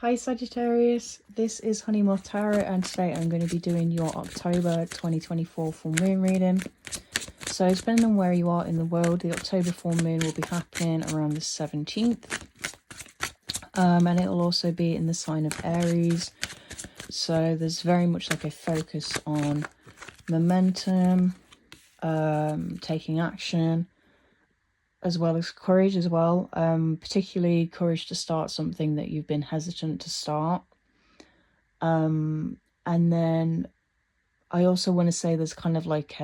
Hi Sagittarius, this is Honey Moth Tarot and today I'm going to be doing your October 2024 full moon reading. So depending on where you are in the world, the October full moon will be happening around the 17th. And it will also be in the sign of Aries. So there's very much like a focus on momentum, taking action, as well as courage as well, particularly courage to start something that you've been hesitant to start. And then I also want to say there's kind of like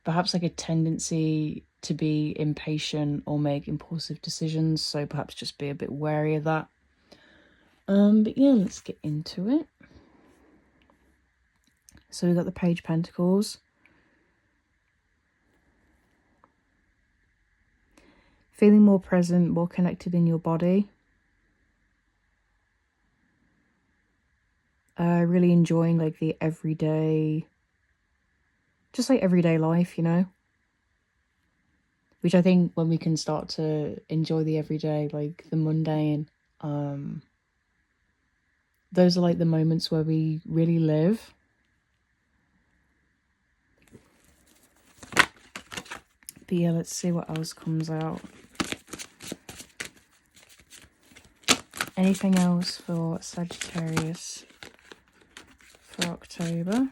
perhaps like a tendency to be impatient or make impulsive decisions, so perhaps just be a bit wary of that. But yeah, let's get into it. So we've got the Page of Pentacles. Feeling more present, more connected in your body. Really enjoying like the everyday, just like everyday life, you know? Which I think when we can start to enjoy the everyday, like the mundane, those are like the moments where we really live. But yeah, let's see what else comes out. Anything else for Sagittarius for October?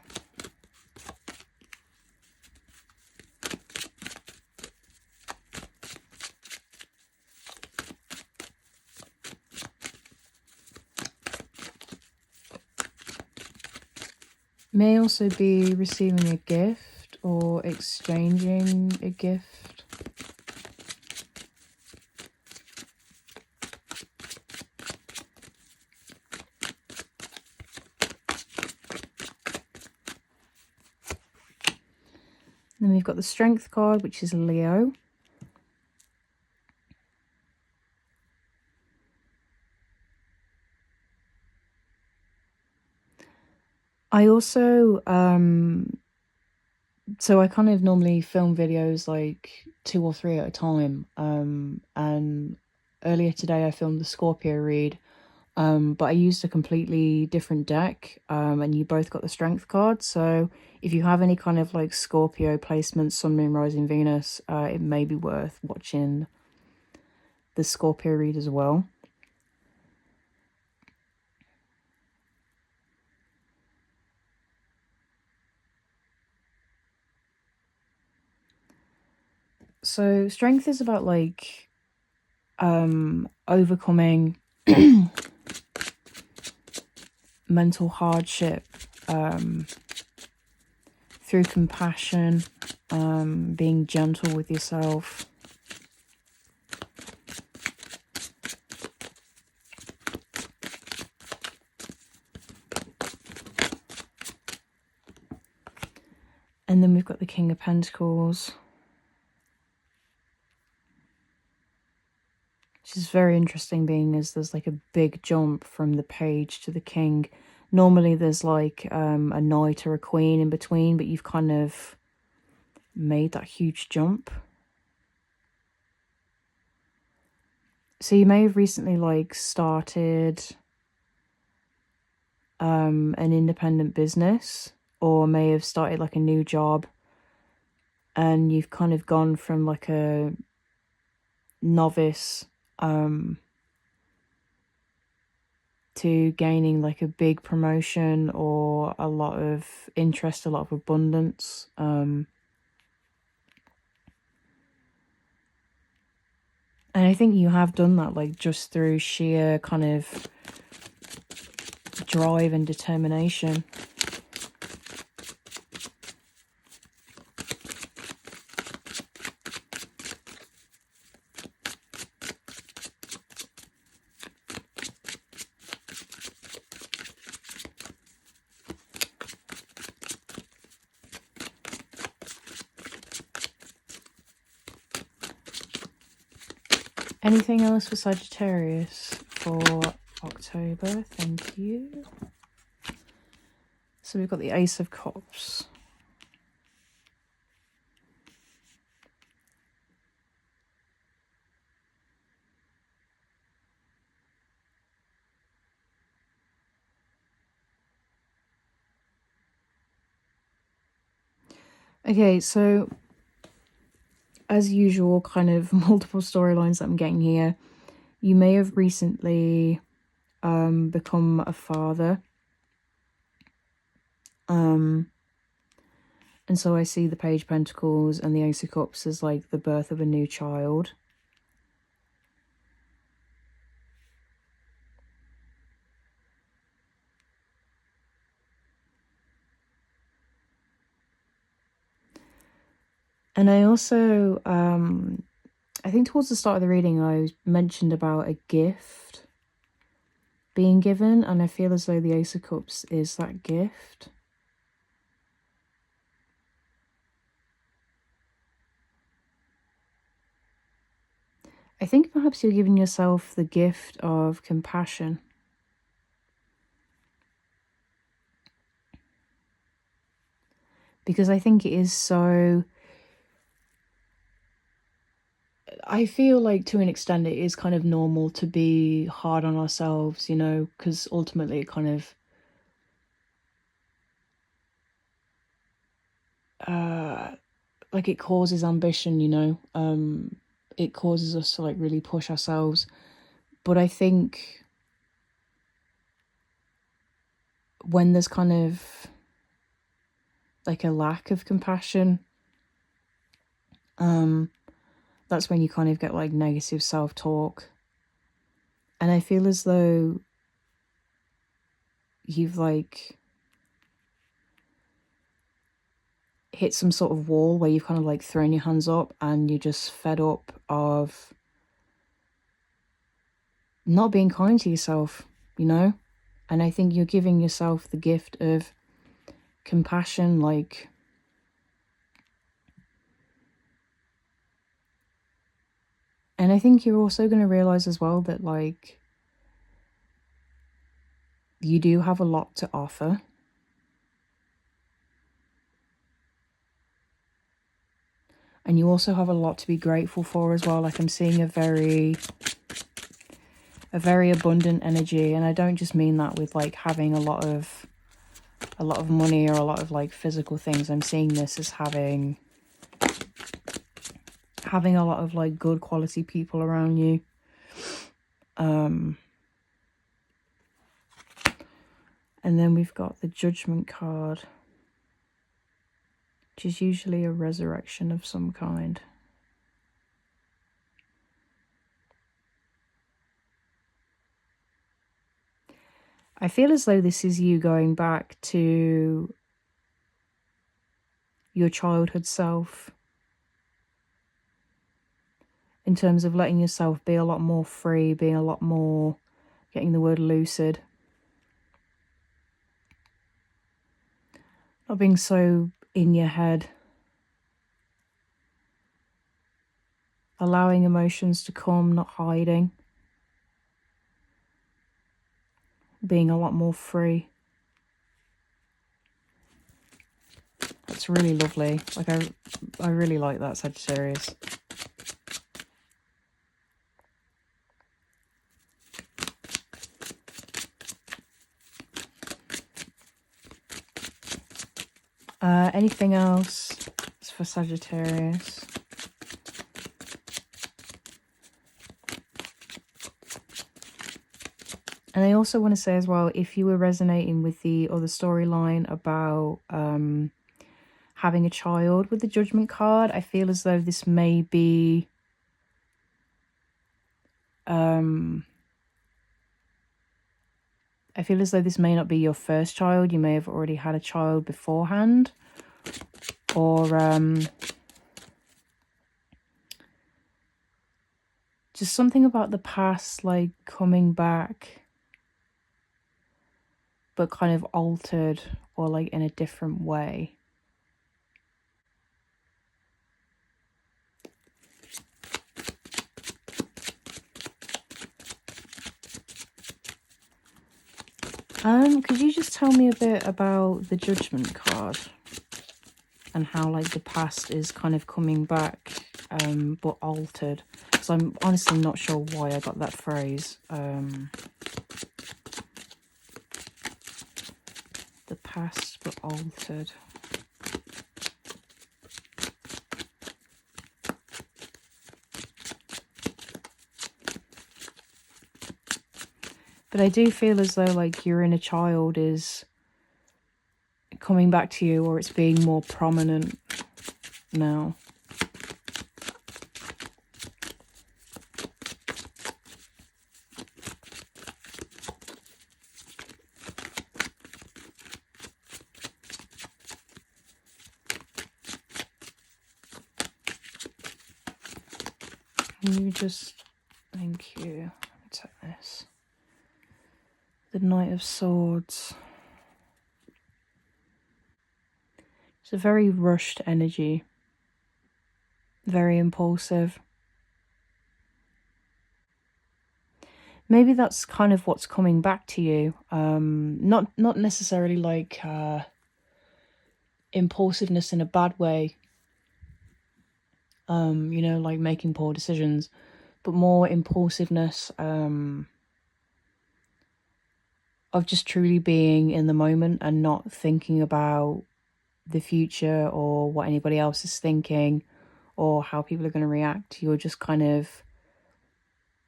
May also be receiving a gift or exchanging a gift. Then we've got the Strength card, which is Leo. I also, so I kind of normally film videos like 2 or 3 at a time. And earlier today I filmed the Scorpio read, but I used a completely different deck, and you both got the Strength card. So if you have any kind of like Scorpio placements, Sun, Moon, Rising, Venus, it may be worth watching the Scorpio read as well. So Strength is about like overcoming mental hardship through compassion, being gentle with yourself. And then we've got the King of Pentacles, which is very interesting, being as there's like a big jump from the Page to the King. Normally there's like a knight or a queen in between, but you've kind of made that huge jump. So you may have recently like started an independent business, or may have started like a new job, and you've kind of gone from like a novice to gaining like a big promotion or a lot of interest, a lot of abundance. And I think you have done that like just through sheer kind of drive and determination. Anything else for Sagittarius for October? Thank you. So we've got the Ace of Cups. Okay, so as usual, kind of multiple storylines that I'm getting here. You may have recently become a father. And so I see the Page of Pentacles and the Ace of Cups as like the birth of a new child. And I also, I think towards the start of the reading, I mentioned about a gift being given, and I feel as though the Ace of Cups is that gift. I think perhaps you're giving yourself the gift of compassion. Because I think it is so... I feel like to an extent it is kind of normal to be hard on ourselves, you know, because ultimately it kind of... like it causes ambition, you know. It causes us to like really push ourselves. But I think when there's kind of like a lack of compassion, that's when you kind of get like negative self-talk. And I feel as though you've like hit some sort of wall where you've kind of like thrown your hands up and you're just fed up of not being kind to yourself, you know? And I think you're giving yourself the gift of compassion, like... And I think you're also going to realize as well that like you do have a lot to offer. And you also have a lot to be grateful for as well. Like I'm seeing a very abundant energy, and I don't just mean that with like having a lot of money or a lot of like physical things. I'm seeing this as having a lot of like good quality people around you. And then we've got the Judgment card, which is usually a resurrection of some kind. I feel as though this is you going back to your childhood self in terms of letting yourself be a lot more free, being a lot more, getting the word lucid. Not being so in your head. Allowing emotions to come, not hiding. Being a lot more free. That's really lovely. Like I really like that, Sagittarius. Anything else for Sagittarius? And I also want to say as well, if you were resonating with the other storyline about having a child with the Judgment card, I feel as though this may be I feel as though this may not be your first child. You may have already had a child beforehand. Or just something about the past, like coming back, but kind of altered or like in a different way. Could you just tell me a bit about the Judgment card and how like the past is kind of coming back, but altered? Because I'm honestly not sure why I got that phrase. The past but altered. But I do feel as though like your inner child is coming back to you, or it's being more prominent now. You just, thank you. Take this. The Knight of Swords. It's a very rushed energy. Very impulsive. Maybe that's kind of what's coming back to you. Not necessarily like impulsiveness in a bad way. You know, like making poor decisions, but more impulsiveness of just truly being in the moment and not thinking about the future or what anybody else is thinking or how people are going to react. You're just kind of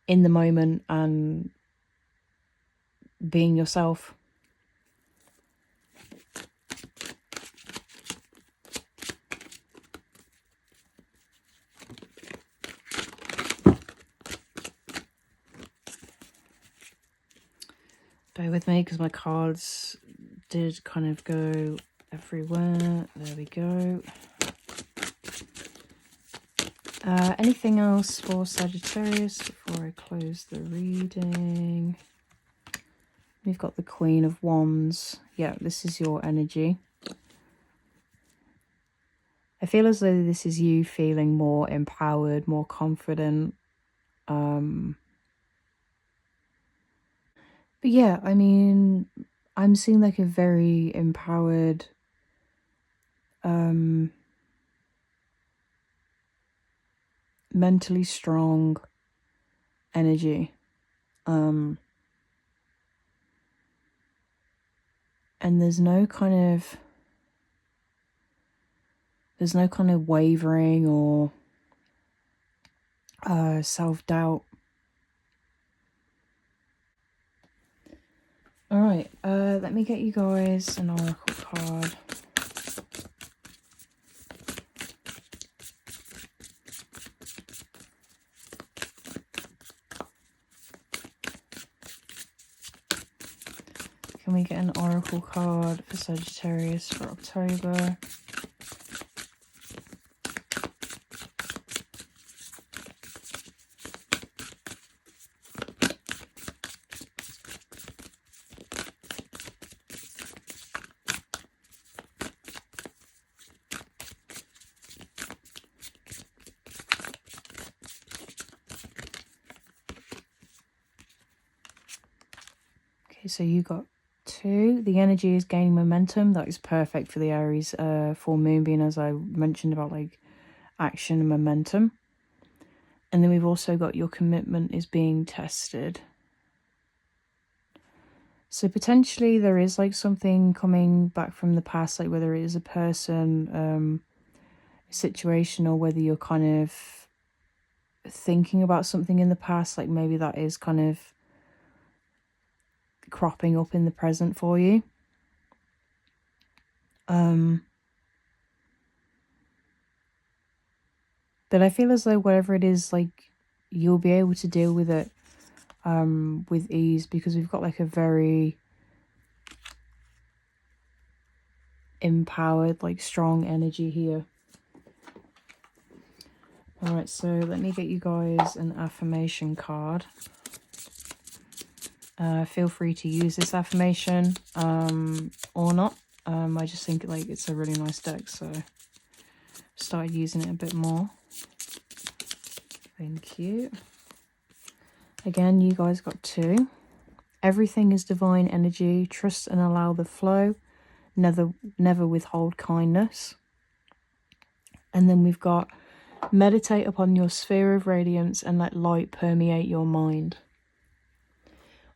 in the moment and being yourself. Bear with me because my cards did kind of go everywhere. There we go. Anything else for Sagittarius before I close the reading? We've got the Queen of Wands. Yeah, this is your energy. I feel as though this is you feeling more empowered, more confident. But yeah, I mean, I'm seeing like a very empowered, mentally strong energy. And there's no kind of wavering or self-doubt. All right, let me get you guys an oracle card. Can we get an oracle card for Sagittarius for October? Okay, so you got 2. The energy is gaining momentum. That is perfect for the Aries full moon, being as I mentioned about like action and momentum. And then we've also got your commitment is being tested. So potentially there is like something coming back from the past, like whether it is a person, a situation, or whether you're kind of thinking about something in the past, like maybe that is kind of cropping up in the present for you. But I feel as though whatever it is, like you'll be able to deal with it with ease, because we've got like a very empowered, like strong energy here. All right, so let me get you guys an affirmation card. Feel free to use this affirmation or not. I just think like it's a really nice deck, so started using it a bit more. Thank you. Again, you guys got 2. Everything is divine energy. Trust and allow the flow. Never withhold kindness. And then we've got meditate upon your sphere of radiance and let light permeate your mind.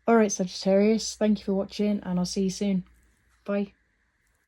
All right, Sagittarius, thank you for watching, and I'll see you soon. Bye.